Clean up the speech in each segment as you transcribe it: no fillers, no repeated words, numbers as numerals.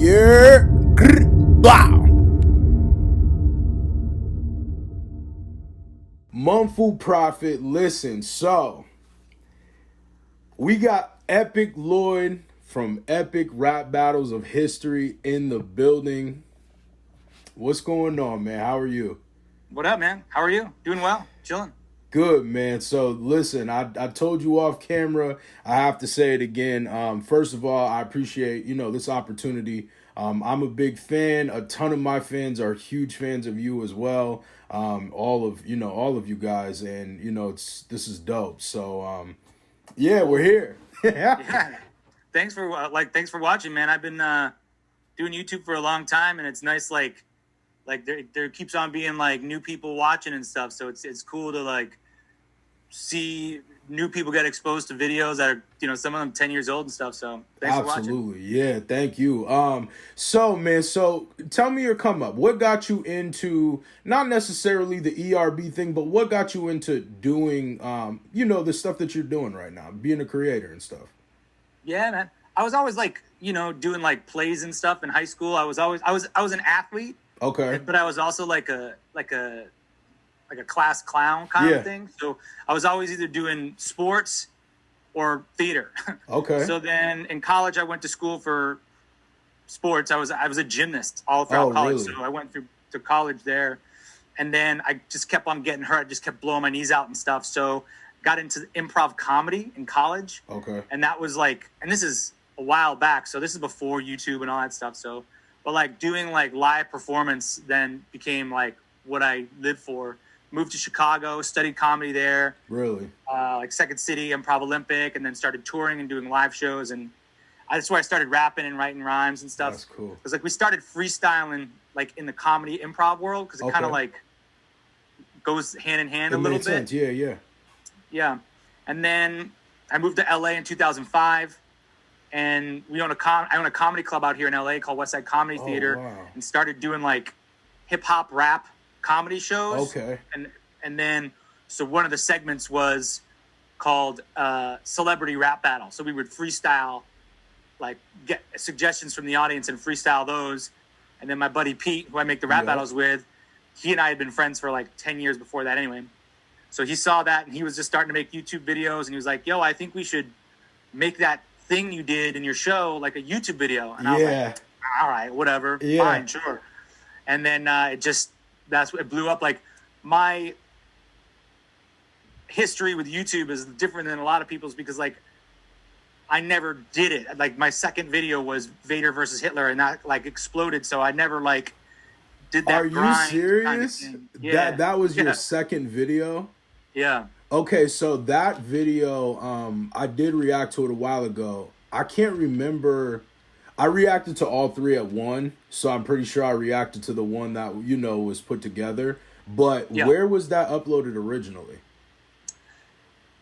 Yeah. Wow. MUNFU Proffitt. Listen, so we got EpicLLOYD from Epic Rap Battles of History in the building. What's going on, man? How are you? What up, man? How are you? Doing well. Chilling. Good, man. So listen, I told you off camera. I have to say it again. First of all, I appreciate, this opportunity. I'm a big fan. A ton of my fans are huge fans of you as well. All of you guys, and this is dope. So yeah, we're here. Yeah. Thanks for watching, man. I've been doing YouTube for a long time, and it's nice like there keeps on being like new people watching and stuff. So it's cool to like see new people get exposed to videos that are, some of them 10 years old and stuff. So thanks for watching. Absolutely. Yeah, thank you. So tell me your come up. What got you into not necessarily the ERB thing, but what got you into doing the stuff that you're doing right now, being a creator and stuff? Yeah, man. I was always like, doing like plays and stuff in high school. I was an athlete. Okay. But I was also like a class clown kind of thing. So I was always either doing sports or theater. Okay. So then in college, I went to school for sports. I was a gymnast all throughout college. Really? So I went to college there, and then I just kept on getting hurt. I just kept blowing my knees out and stuff. So got into improv comedy in college. Okay. And that was like, and this is a while back. So this is before YouTube and all that stuff. So, but like doing like live performance then became like what I lived for. Moved to Chicago, studied comedy there. Really? Like Second City, Improv Olympic, and then started touring and doing live shows. And that's where I started rapping and writing rhymes and stuff. That's cool. Because like we started freestyling like in the comedy improv world because it kind of like goes hand in hand a little bit. Sense. Yeah. And then I moved to LA in 2005. And I own a comedy club out here in LA called Westside Comedy Theater. Wow. And started doing like hip hop rap comedy shows. Okay. And then so one of the segments was called Celebrity Rap Battle. So we would freestyle, like get suggestions from the audience and freestyle those. And then my buddy Pete, who I make the rap battles with, he and I had been friends for like 10 years before that anyway. So he saw that and he was just starting to make YouTube videos and he was like, yo, I think we should make that thing you did in your show like a YouTube video. And I was like, all right, whatever, fine, sure. And then it blew up. Like my history with YouTube is different than a lot of people's because like I never did it. Like my second video was Vader versus Hitler and that like exploded. So I never like did that. Are you serious? Kind of yeah. That was your second video? Yeah. Okay, so that video, I did react to it a while ago. I can't remember. I reacted to all three at one, so I'm pretty sure I reacted to the one that, was put together. But where was that uploaded originally?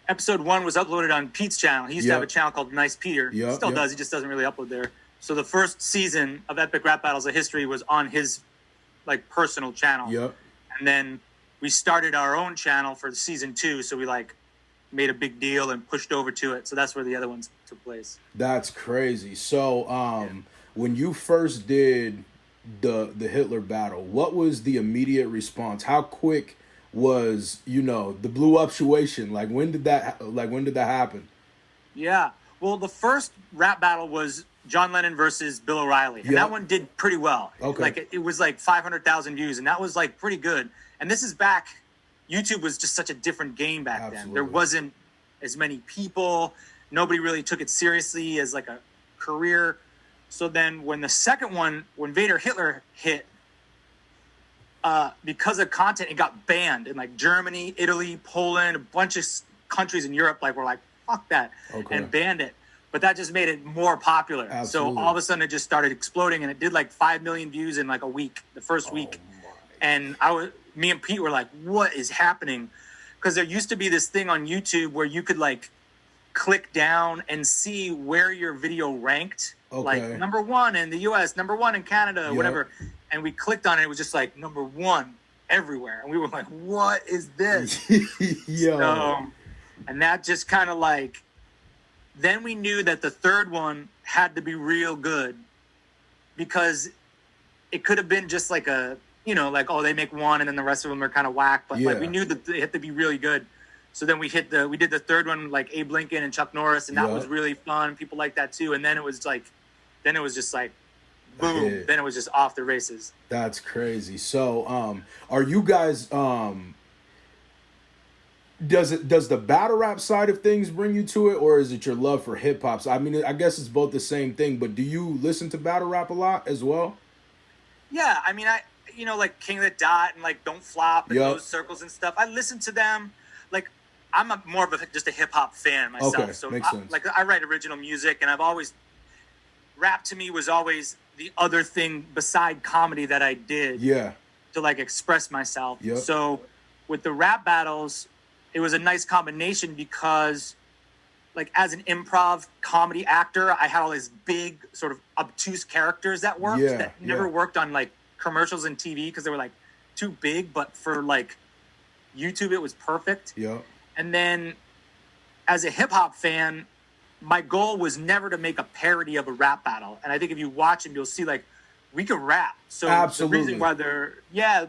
Episode 1 was uploaded on Pete's channel. He used to have a channel called Nice Peter. He still does. He just doesn't really upload there. So the first season of Epic Rap Battles of History was on his like personal channel. Yep. And then we started our own channel for season 2. So we like made a big deal and pushed over to it. So that's where the other ones took place. That's crazy. So when you first did the Hitler battle, what was the immediate response? How quick was, the blew up situation? Like when did that happen? Yeah. Well, the first rap battle was John Lennon versus Bill O'Reilly. And that one did pretty well. Okay. Like it was like 500,000 views and that was like pretty good. And this is back, YouTube was just such a different game back then. There wasn't as many people. Nobody really took it seriously as like a career. So then when the second one, when Vader Hitler hit, because of content, it got banned in like Germany, Italy, Poland, a bunch of countries in Europe were like, fuck that, and banned it. But that just made it more popular. Absolutely. So all of a sudden it just started exploding and it did like 5 million views in like a week, the first week. And me and Pete were like, what is happening? Because there used to be this thing on YouTube where you could like click down and see where your video ranked. Like number 1 in the US, number 1 in Canada, whatever. And we clicked on it. It was just like number 1 everywhere. And we were like, what is this? Yo. So, and that just kind of like, then we knew that the third one had to be real good. because it could have been just like a, like, oh, they make one and then the rest of them are kind of whack. But like we knew that they had to be really good. So then we did the third one, like Abe Lincoln and Chuck Norris, and that was really fun. People like that too. And then it was just like, boom. Then it was just off the races. That's crazy. So, are you guys, does the battle rap side of things bring you to it, or is it your love for hip hop? So, I mean, I guess it's both the same thing, but do you listen to battle rap a lot as well? Yeah. I mean, like King of the Dot and like Don't Flop and those circles and stuff. I listen to them. Like, I'm more of just a hip hop fan myself. Okay, so makes sense. I write original music, and rap to me was always the other thing beside comedy that I did. Yeah. To like express myself. Yep. So with the rap battles, it was a nice combination because like as an improv comedy actor, I had all these big sort of obtuse characters that worked that never worked on like commercials and TV because they were like too big, but for like YouTube, it was perfect. Yeah. And then as a hip hop fan, my goal was never to make a parody of a rap battle. And I think if you watch them, you'll see like we can rap. So absolutely. The reason why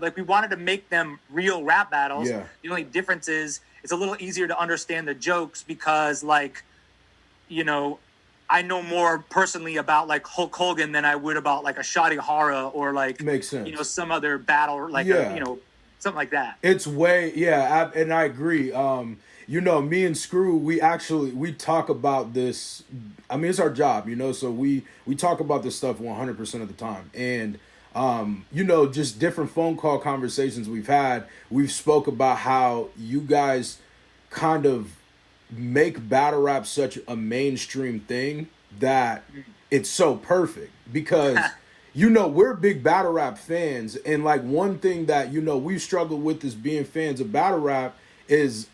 like we wanted to make them real rap battles. Yeah. The only difference is it's a little easier to understand the jokes because like, I know more personally about like Hulk Hogan than I would about like a Shadi Hara or like, makes sense. Some other battle, like, something like that. It's and I agree. Me and Screw, we talk about this. I mean, it's our job, so we talk about this stuff 100% of the time. And, just different phone call conversations we've spoke about how you guys kind of make battle rap such a mainstream thing that it's so perfect because we're big battle rap fans, and like one thing that we've struggled with is being fans of battle rap is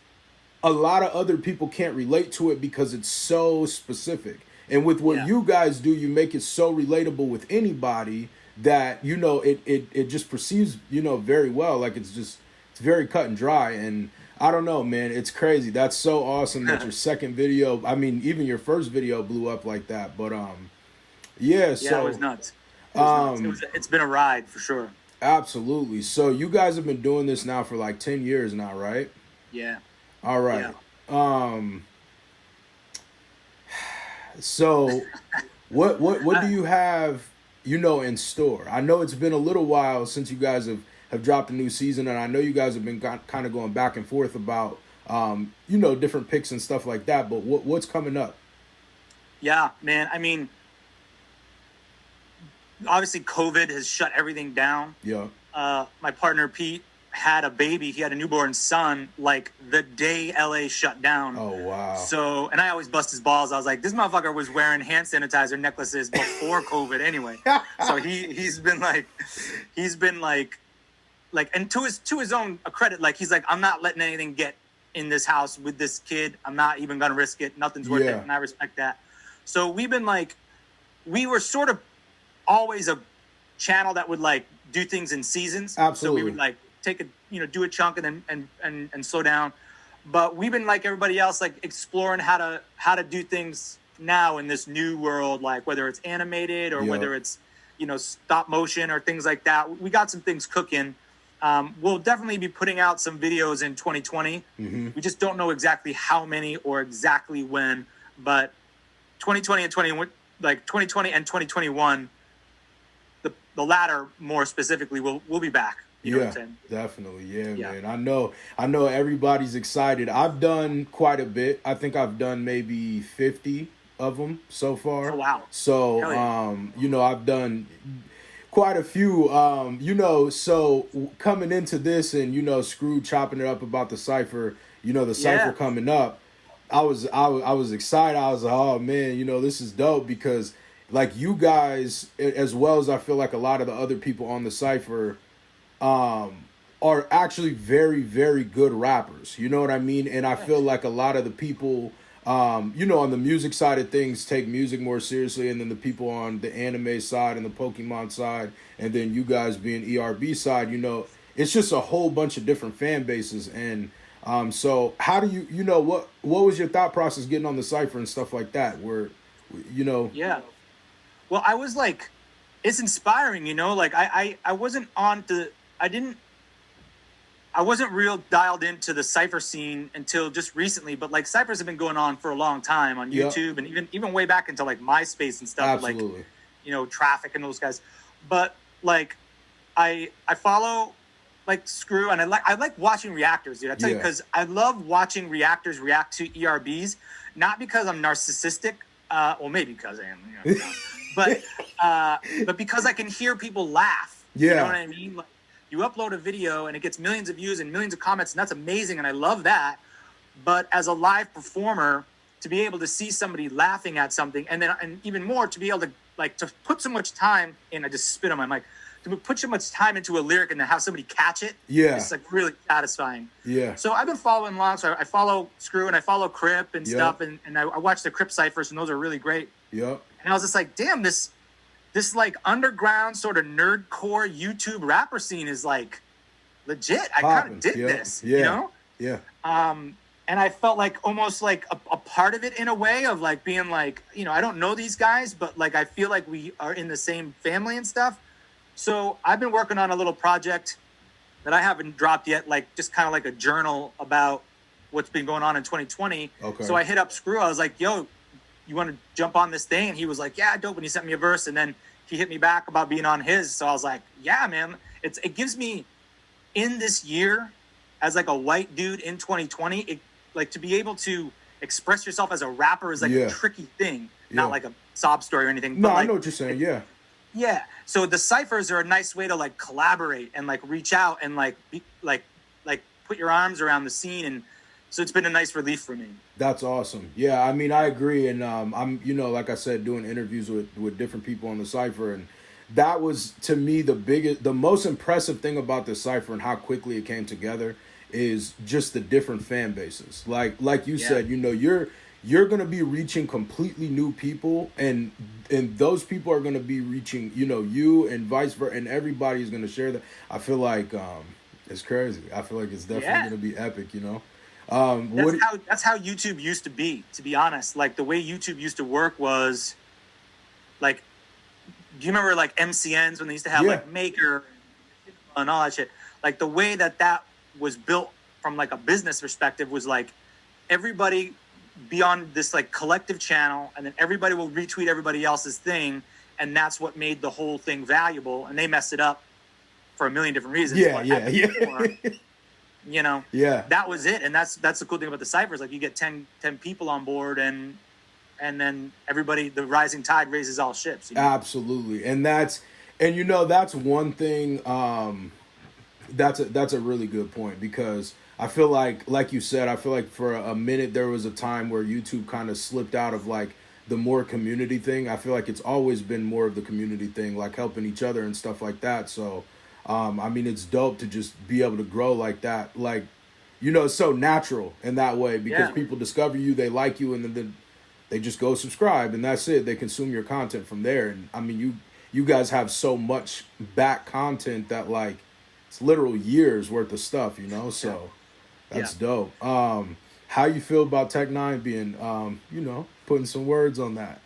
a lot of other people can't relate to it because it's so specific. And with what you guys do, you make it so relatable with anybody that it just perceives very well. Like it's very cut and dry. And I don't know, man, it's crazy. That's so awesome that your second video, I mean, even your first video blew up like that. But so it was nuts. It's been a ride for sure. Absolutely. So you guys have been doing this now for like 10 years now, right? Yeah. All right. Yeah. So what do you have, in store? I know it's been a little while since you guys have dropped a new season, and I know you guys have been kind of going back and forth about, different picks and stuff like that, but what's coming up? Yeah, man. I mean, obviously COVID has shut everything down. Yeah. My partner, Pete, had a baby. He had a newborn son like the day LA shut down. Oh, wow. So, and I always bust his balls. I was like, this motherfucker was wearing hand sanitizer necklaces before COVID anyway. So he's been like, and to his own credit, like he's like, I'm not letting anything get in this house with this kid. I'm not even going to risk it. Nothing's worth it. And I respect that. So we were sort of always a channel that would like do things in seasons. Absolutely. So we would like take do a chunk and then slow down. But we've been like everybody else, like exploring how to do things now in this new world, like whether it's animated or whether it's, stop motion or things like that. We got some things cooking. We'll definitely be putting out some videos in 2020. Mm-hmm. We just don't know exactly how many or exactly when, but 2020 and 2021, the latter more specifically, we'll be back. You know what I'm saying? Definitely. Yeah, man. I know everybody's excited. I've done quite a bit. I think I've done maybe 50 of them so far. Oh, wow. So, I've done quite a few, so coming into this and, Screw chopping it up about the Cypher, the Cypher coming up, I was excited. I was like, oh man, this is dope because like you guys, as well as I feel like a lot of the other people on the Cypher, are actually very, very good rappers. You know what I mean? And I feel like a lot of the people, on the music side of things take music more seriously. And then the people on the anime side and the Pokemon side, and then you guys being ERB side, it's just a whole bunch of different fan bases. And so how do you, what was your thought process getting on the Cypher and stuff like that? Where, Yeah. Well, I was like, it's inspiring, you know, like I wasn't on to, I wasn't real dialed into the Cypher scene until just recently, but like Cyphers have been going on for a long time on YouTube and even way back into like MySpace and stuff. Absolutely. Like, you know, Traffic and those guys. But like, I follow like Screw, and I like watching reactors, dude. I tell you, because I love watching reactors react to ERBs, not because I'm narcissistic, well maybe because I am, you know, but because I can hear people laugh. Yeah. You know what I mean? Like, you upload a video and it gets millions of views and millions of comments, and that's amazing, and I love that. But as a live performer, to be able to see somebody laughing at something, and even more to be able to like to put so much time in, I just spit on my mic, to put so much time into a lyric and to have somebody catch it, it's like really satisfying. Yeah. So I've been following along. So I follow Screw and I follow Crip and stuff, and I watch the Crip ciphers, and those are really great. Yep. And I was just like, damn, this like underground sort of nerdcore YouTube rapper scene is like legit. I kind of dig this, you know? Yeah. And I felt like almost like a part of it in a way of like being like, you know, I don't know these guys, but like I feel like we are in the same family and stuff. So I've been working on a little project that I haven't dropped yet, like just kind of like a journal about what's been going on in 2020. Okay. So I hit up Screw. I was like, yo, you want to jump on this thing? And he was like, yeah, dope. And he sent me a verse, and then he hit me back about being on his. So I was like, yeah, man, it gives me in this year as like a white dude in 2020, it, like to be able to express yourself as a rapper is like a tricky thing, not like a sob story or anything. No, but like, I know what you're saying. Yeah. Yeah. So the ciphers are a nice way to like collaborate and like reach out and like be, like put your arms around the scene, and so it's been a nice relief for me. That's awesome. Yeah, I mean, I agree, and I'm, you know, like I said, doing interviews with different people on the Cypher, and that was to me the most impressive thing about the Cypher and how quickly it came together is just the different fan bases. Like you said, you know, you're gonna be reaching completely new people, and those people are gonna be reaching, you know, you and vice versa, and everybody is gonna share that. I feel like it's crazy. I feel like it's definitely gonna be epic, you know. That's how YouTube used to be honest. Like the way YouTube used to work was like, do you remember like MCNs when they used to have like Maker and all that shit? Like the way that was built from like a business perspective was like everybody be on this like collective channel, and then everybody will retweet everybody else's thing, and that's what made the whole thing valuable. And they messed it up for a million different reasons. You know, that was it. And that's the cool thing about the ciphers. Like you get 10 people on board, and then everybody, the rising tide raises all ships. You know? Absolutely. And you know, that's one thing. That's a really good point, because I feel like you said, I feel like for a minute there was a time where YouTube kind of slipped out of like the more community thing. I feel like it's always been more of the community thing, like helping each other and stuff like that. So, I mean, it's dope to just be able to grow like that. Like, you know, it's so natural in that way, because people discover you, they like you, and then they just go subscribe, and that's it. They consume your content from there. And I mean, you guys have so much back content that like it's literal years worth of stuff, you know? So that's dope. How you feel about Tech9 being, you know, putting some words on that?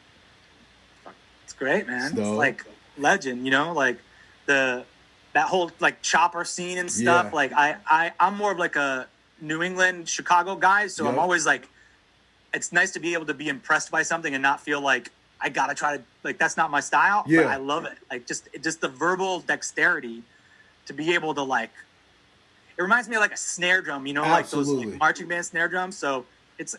It's great, man. It's like legend, you know, like that whole like chopper scene and stuff. Like I'm more of like a New England, Chicago guy. So I'm always like, it's nice to be able to be impressed by something and not feel like I gotta try to, like, that's not my style. But I love it. Like just the verbal dexterity to be able to like, it reminds me of like a snare drum, you know, like those like marching band snare drums. So it's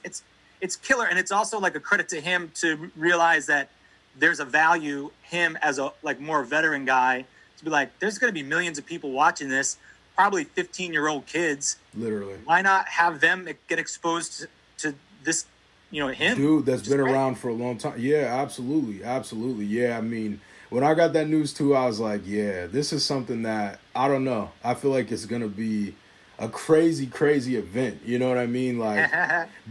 killer. And it's also like a credit to him to realize that there's a value, him as a like more veteran guy, to be like, there's going to be millions of people watching this, probably 15-year-old kids. Literally. Why not have them get exposed to this, you know, him? Dude, that's been around for a long time. Yeah, absolutely. Absolutely. Yeah, I mean, when I got that news too, I was like, yeah, this is something that, I don't know. I feel like it's going to be a crazy, crazy event. You know what I mean? Like,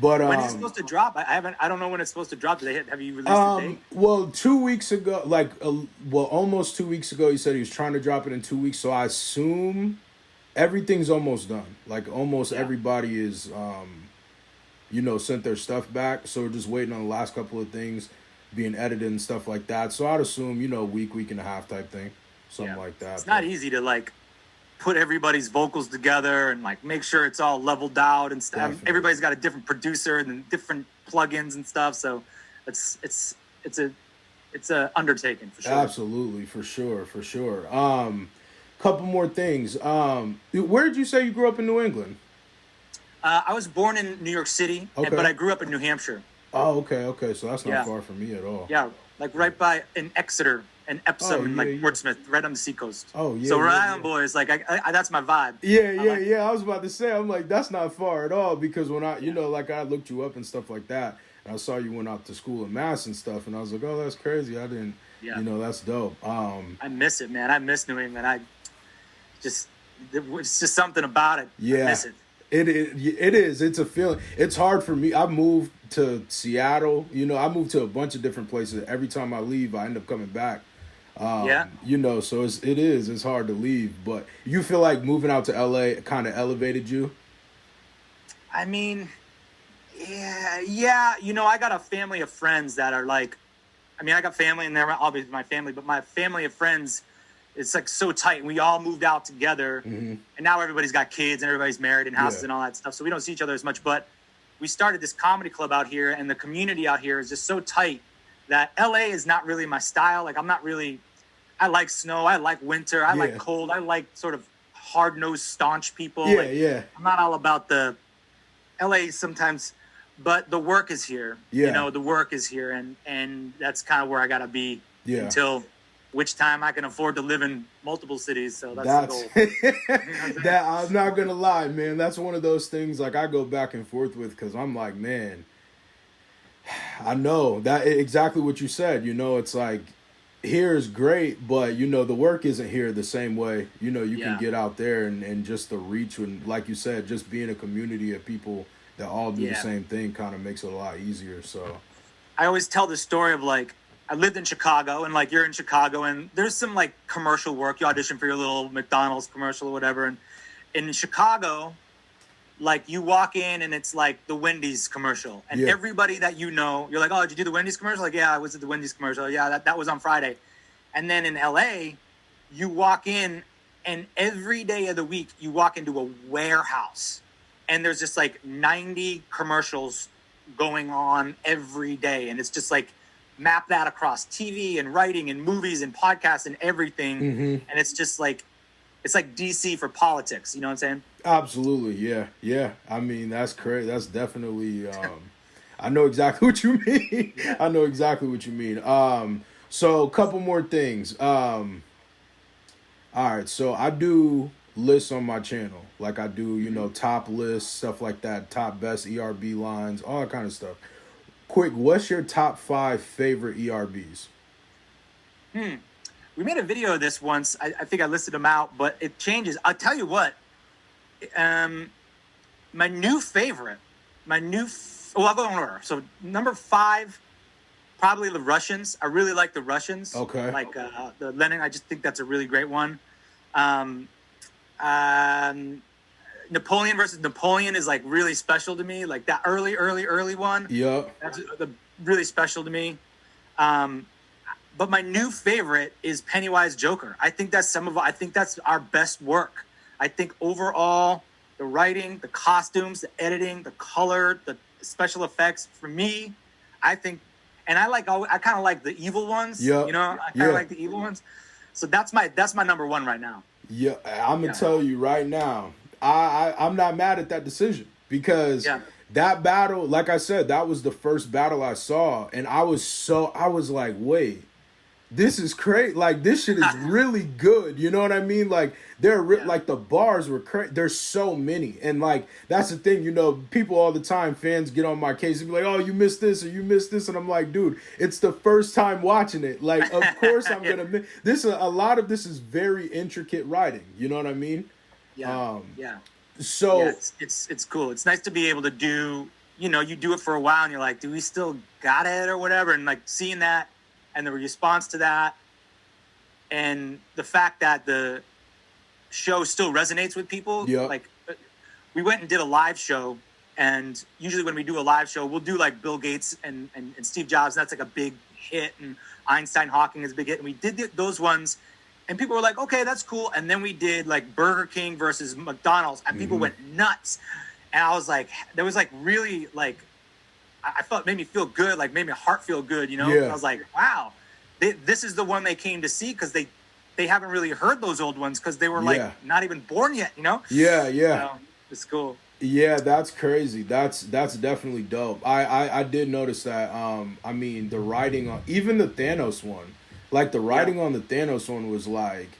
but when is it supposed to drop? I don't know when it's supposed to drop. Have you released the date? Well, 2 weeks ago, like, almost 2 weeks ago, he said he was trying to drop it in 2 weeks. So I assume everything's almost done. Like, almost everybody is, you know, sent their stuff back. So we're just waiting on the last couple of things. being edited and stuff like that. So I'd assume, you know, week and a half type thing, something like that. It's not easy to like put everybody's vocals together and like make sure it's all leveled out and stuff. Definitely. Everybody's got a different producer and different plugins and stuff. So it's a undertaking for sure. Absolutely, for sure. Couple more things. Where did you say you grew up in New England? I was born in New York City, but I grew up in New Hampshire. Oh, okay. So that's not far from me at all. Yeah, like right by in Exeter and Epsom, like Portsmouth, right on the seacoast. Oh yeah. So Rhode Island boys, like I that's my vibe. Yeah. I was about to say, I'm like, that's not far at all, because when I, you know, like I looked you up and stuff like that, and I saw you went out to school in Mass and stuff, and I was like, oh, that's crazy. I didn't, you know, that's dope. I miss it, man. I miss New England. It's just something about it. Yeah. I miss it. It is. It's a feeling. It's hard for me. I moved to Seattle. You know, I moved to a bunch of different places. Every time I leave, I end up coming back. You know, so it's hard to leave. But you feel like moving out to LA kind of elevated you? I mean, yeah. You know, I got a family of friends that are like, I mean, I got family and they're obviously my family, but my family of friends, it's like so tight. We all moved out together, and now everybody's got kids and everybody's married and houses and all that stuff. So we don't see each other as much. But we started this comedy club out here, and the community out here is just so tight that LA is not really my style. Like I'm not really. I like snow. I like winter. I like cold. I like sort of hard-nosed, staunch people. I'm not all about the LA sometimes, but the work is here. You know, the work is here, and that's kind of where I gotta be until which time I can afford to live in multiple cities. So that's the goal. That I'm not gonna lie, man. That's one of those things like I go back and forth with, because I'm like, man, I know that exactly what you said. You know, it's like here is great, but you know the work isn't here the same way. You know, you can get out there and just the reach, and like you said, just being a community of people that all do the same thing kind of makes it a lot easier. So I always tell the story of like, I lived in Chicago, and like you're in Chicago, and there's some like commercial work. You audition for your little McDonald's commercial or whatever. And in Chicago, like you walk in and it's like the Wendy's commercial, and everybody that you know, you're like, oh, did you do the Wendy's commercial? Like, yeah, I was at the Wendy's commercial. Yeah, that was on Friday. And then in LA, you walk in, and every day of the week you walk into a warehouse, and there's just like 90 commercials going on every day, and it's just like map that across TV and writing and movies and podcasts and everything. And it's just like, it's like DC for politics. You know what I'm saying? Absolutely. Yeah. I mean, that's crazy. That's definitely, I know exactly what you mean. I know exactly what you mean. So a couple more things. All right. So I do lists on my channel. Like I do, you know, top lists, stuff like that, top best ERB lines, all that kind of stuff. Quick, what's your top 5 favorite ERBs? We made a video of this once. I think I listed them out, but it changes. I'll tell you what. My new favorite, I'll go in order. So number 5, probably the Russians. I really like the Russians. Okay. Like the Lennon. I just think that's a really great one. Napoleon versus Napoleon is like really special to me. Like that early one. Yeah. That's really special to me. But my new favorite is Pennywise Joker. I think that's our best work. I think overall, the writing, the costumes, the editing, the color, the special effects, for me, I think, and I kind of like the evil ones. Yeah. You know, I kind of like the evil ones. So that's my number 1 right now. Yeah, I'm gonna tell you right now, I'm not mad at that decision, because that battle, like I said, that was the first battle I saw, and I was like, wait, this is crazy. Like, this shit is really good. You know what I mean? Like, like the bars were crazy. There's so many, and like that's the thing. You know, people all the time, fans get on my case and be like, "Oh, you missed this or you missed this," and I'm like, dude, it's the first time watching it. Like, of course I'm gonna miss this. A lot of this is very intricate writing. You know what I mean? So it's cool. It's nice to be able to do. You know, you do it for a while, and you're like, "Do we still got it or whatever?" And like seeing that, and the response to that, and the fact that the show still resonates with people. Like, we went and did a live show, and usually when we do a live show, we'll do like Bill Gates and Steve Jobs. And that's like a big hit, and Einstein Hawking is a big hit. And we did those ones, and people were like, okay, that's cool. And then we did like Burger King versus McDonald's, and people went nuts. And I was like, there was like really like, I felt, made me feel good, like made my heart feel good, you know? Yeah. I was like, wow, this is the one they came to see, because they haven't really heard those old ones, because they were like not even born yet, you know? Yeah. So, it's cool. Yeah, that's crazy. That's definitely dope. I did notice that. I mean, the writing on even the Thanos one, like the writing on the Thanos one was like,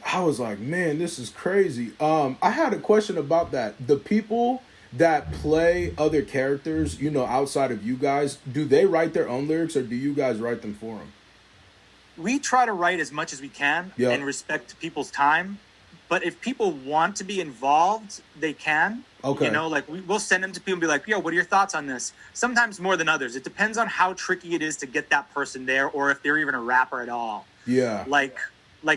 I was like, man, this is crazy. I had a question about that. The people that play other characters, you know, outside of you guys, do they write their own lyrics, or do you guys write them for them? We try to write as much as we can and respect people's time. But if people want to be involved, they can. Okay. You know, like we'll send them to people and be like, yo, what are your thoughts on this? Sometimes more than others. It depends on how tricky it is to get that person there, or if they're even a rapper at all. Yeah. Like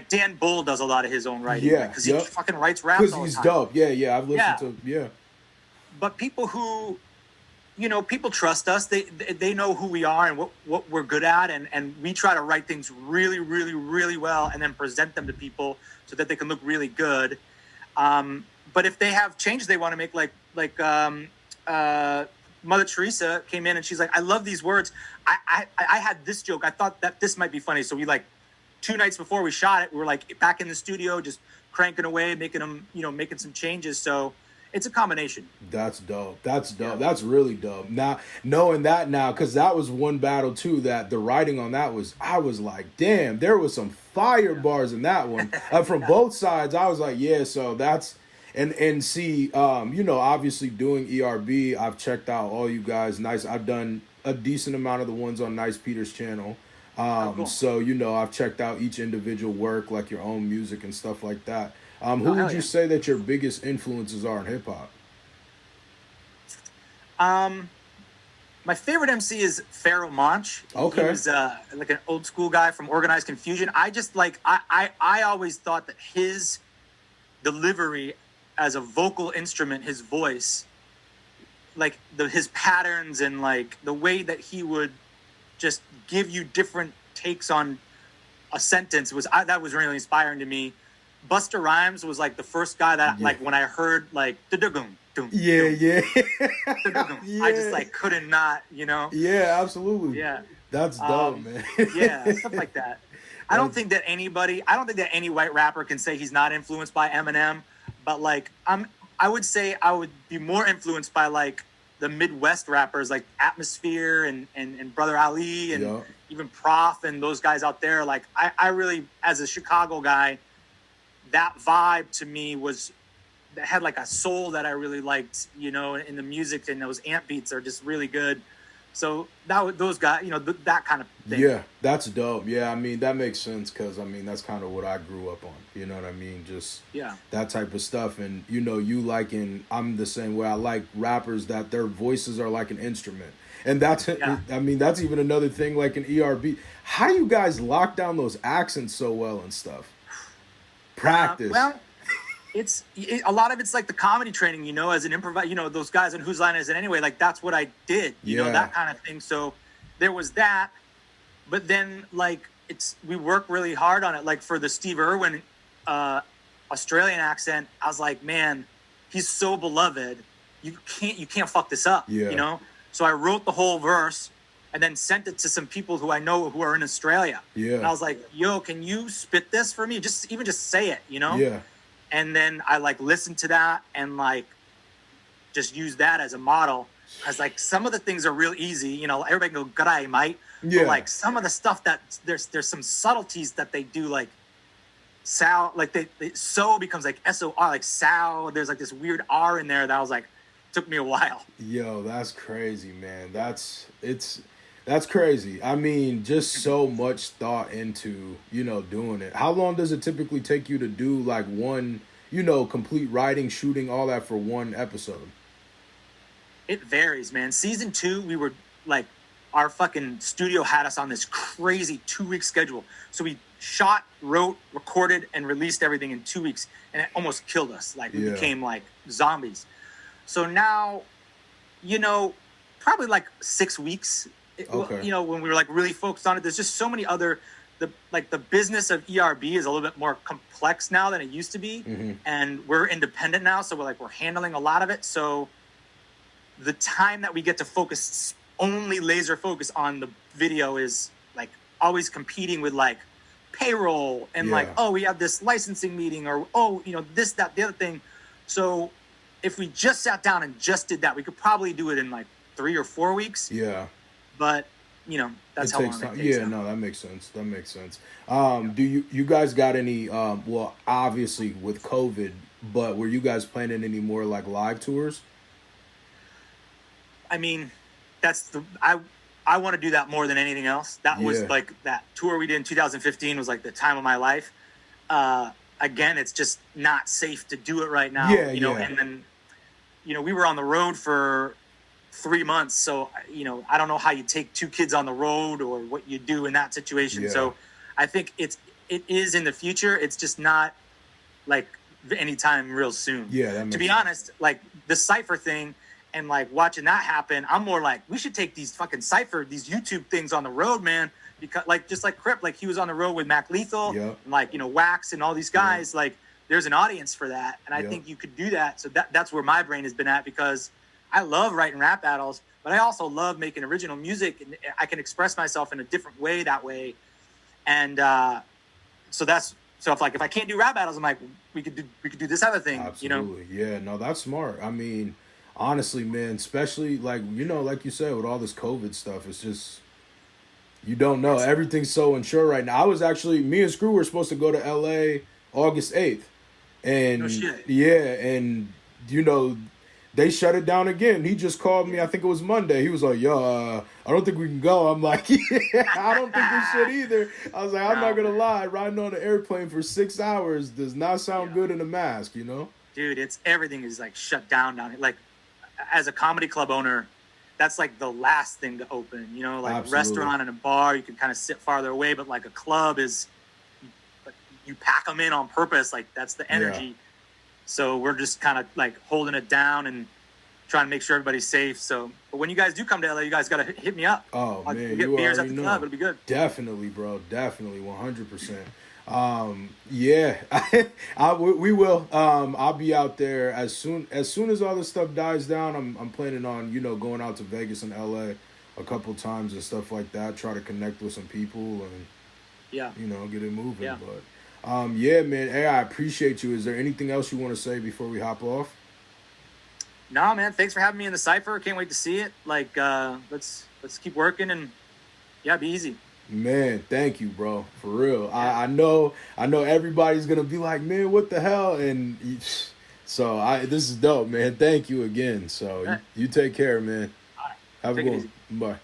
Dan Bull does a lot of his own writing. Yeah. Because he fucking writes raps all the time. Because he's dope. Yeah. I've listened to, But people who, you know, people trust us. They know who we are and what we're good at. And we try to write things really, really, really well, and then present them to people so that they can look really good. But if they have changes they want to make, like Mother Teresa came in and she's like, I love these words. I had this joke. I thought that this might be funny. So we 2 nights before we shot it, we were like back in the studio, just cranking away, making some changes. So it's a combination. That's dope. Yeah. That's really dope. Now, knowing that now, because that was one battle too, that the writing on that was, I was like, damn, there was some fire bars in that one. From both sides, I was like, yeah, so that's, and see, you know, obviously doing ERB, I've checked out all you guys. Nice. I've done a decent amount of the ones on Nice Peter's channel. Cool. So, you know, I've checked out each individual work, like your own music and stuff like that. Who would you say that your biggest influences are in hip hop? My favorite MC is Pharoah Monch. Okay. He was like an old school guy from Organized Confusion. I just I always thought that his delivery as a vocal instrument, his voice, like his patterns and like the way that he would just give you different takes on a sentence that was really inspiring to me. Busta Rhymes was like the first guy that like when I heard like I just like couldn't not, you know. Yeah, absolutely. Yeah, that's dope, man. Yeah, stuff like that. I don't think that any white rapper can say he's not influenced by Eminem, but like I would say I would be more influenced by like the Midwest rappers like Atmosphere and Brother Ali and even Prof and those guys out there. Like I really, as a Chicago guy, that vibe to me that had like a soul that I really liked, you know, in the music, and those amp beats are just really good. So those guys, you know, that kind of thing. Yeah, that's dope. Yeah, I mean, that makes sense, because, I mean, that's kind of what I grew up on. You know what I mean? Just that type of stuff. And, you know, I'm the same way. I like rappers that their voices are like an instrument. And that's, I mean, that's even another thing, like an ERB. How do you guys lock down those accents so well and stuff? Practice. Well, a lot of it's like the comedy training, you know, as an improviser, you know, those guys in Whose Line Is It Anyway? Like, that's what I did, you know, that kind of thing. So there was that. But then, like, we work really hard on it. Like, for the Steve Irwin Australian accent, I was like, man, he's so beloved. You can't fuck this up, you know? So I wrote the whole verse and then sent it to some people who I know who are in Australia. Yeah. And I was like, yo, can you spit this for me? Just say it, you know? Yeah. And then I like listened to that and like just use that as a model. Cause like some of the things are real easy, you know, everybody can go, g'day, mate. Yeah. But like some of the stuff that there's some subtleties that they do, like sow, like they so becomes like S-O-R, like sow. There's like this weird R in there that I was like, took me a while. Yo, that's crazy, man. That's crazy. I mean, just so much thought into, you know, doing it. How long does it typically take you to do like one, you know, complete writing, shooting, all that for one episode? It varies, man. Season 2, we were like, our fucking studio had us on this crazy 2-week schedule. So we shot, wrote, recorded, and released everything in 2 weeks. And it almost killed us. Like, we became like zombies. So now, you know, probably like 6 weeks Okay. You know, when we were like really focused on it, there's just so many other, the business of ERB is a little bit more complex now than it used to be. And we're independent now. So we're handling a lot of it. So the time that we get to focus, only laser focus on the video, is like always competing with like payroll and like, oh, we have this licensing meeting, or, oh, you know, this, that, the other thing. So if we just sat down and just did that, we could probably do it in like 3 or 4 weeks. Yeah. But, you know, that's how long it takes. Yeah, no, that makes sense. That makes sense. Do you guys got any, well, obviously with COVID, but were you guys planning any more like live tours? I mean, I want to do that more than anything else. That was like that tour we did in 2015 was like the time of my life. Again, it's just not safe to do it right now. You know, and then, you know, we were on the road for 3 months. So, you know, I don't know how you take 2 kids on the road or what you do in that situation. So I think it is in the future. It's just not like anytime real soon. To be honest, like the Cypher thing and like watching that happen, I'm more like, we should take these fucking Cypher, these YouTube things on the road, man. Because like, just like Crip, like he was on the road with Mac Lethal and like, you know, Wax and all these guys, like there's an audience for that. And I think you could do that. So that's where my brain has been at, because I love writing rap battles, but I also love making original music, and I can express myself in a different way that way. And so if I can't do rap battles, I'm like, we could do this other thing. Absolutely. You know? Yeah, no, that's smart. I mean, honestly, man, especially like, you know, like you said, with all this COVID stuff, it's just, you don't know. Everything's so unsure right now. Me and Screw were supposed to go to LA August 8th. And no shit. And you know, they shut it down again. He just called me, I think it was Monday. He was like, yo, I don't think we can go. I'm like, yeah, I don't think we should either. I was like, I'm not going to lie. Riding on an airplane for 6 hours does not sound good in a mask, you know? Dude, everything is like shut down here. Like, as a comedy club owner, that's like the last thing to open, you know? Like a restaurant and a bar, you can kind of sit farther away. But like a club is, you pack them in on purpose. Like that's the energy. Yeah. So we're just kind of like holding it down and trying to make sure everybody's safe. So, but when you guys do come to LA, you guys got to hit me up. Oh, man, we'll get beers at the club. It'll be good. Definitely, bro. Definitely, 100%. Yeah, we will. I'll be out there as soon as all this stuff dies down. I'm planning on, you know, going out to Vegas and LA a couple times and stuff like that. Try to connect with some people and you know, get it moving. Yeah. But yeah, man. Hey, I appreciate you. Is there anything else you want to say before we hop off? Nah, man. Thanks for having me in the Cypher. Can't wait to see it. Like, let's keep working and be easy. Man, thank you, bro. For real. Yeah. I know everybody's gonna be like, man, what the hell? And so this is dope, man. Thank you again. So you take care, man. All right. Have a good one. Bye.